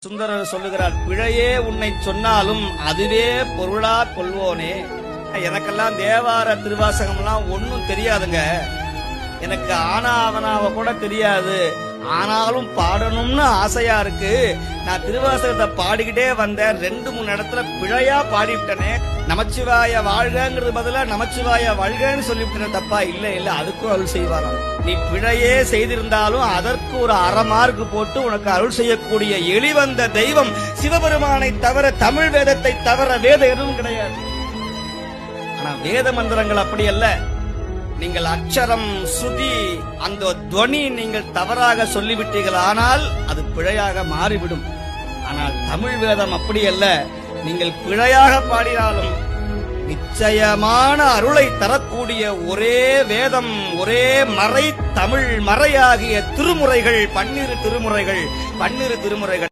சுந்தரர் சொல்லுகிறார், பிழையே உன்னை சொன்னாலும் அதுவே பொருளா கொள்வோனே. எனக்கெல்லாம் தேவார திருவாசகம்லாம் ஒன்னும் தெரியாதுங்க. எனக்கு ஆனா அவனாவ கூட தெரியாது. ஆனாலும் பாடணும்னு ஆசையா இருக்கு. நான் திருவாசகத்தை பாடிக்கிட்டே வந்தேன். 2-3 இடத்துல பிழையா பாடிவிட்டனே. நமச்சிவாய வாழ்கிறது பதிலா நமச்சிவாய வாழ்கன்னு சொல்லிவிட்டேன். தப்பா? இல்ல அதுக்கும் அருள் செய்வாராம். நீ பிழையே செய்திருந்தாலும் அதற்கு ஒரு 1/2 மார்க் போட்டு உனக்கு அருள் செய்யக்கூடிய எளிவந்த தெய்வம் சிவபெருமானை தவிர, தமிழ் வேதத்தை தவிர வேத எதுவும் கிடையாது. ஆனா வேத மந்திரங்கள் அப்படி அல்ல. நீங்கள் அக்ஷரம், சுதி, அந்த துவனி நீங்கள் தவறாக சொல்லிவிட்டீர்கள், ஆனால் அது பிழையாக மாறிவிடும். ஆனால் தமிழ் வேதம் அப்படி அல்ல. நீங்கள் பிழையாக பாடினாலும் நிச்சயமான அருளை தரக்கூடிய ஒரே வேதம், ஒரே மறை, தமிழ் மறையாகிய திருமுறைகள் 12 திருமுறைகள்.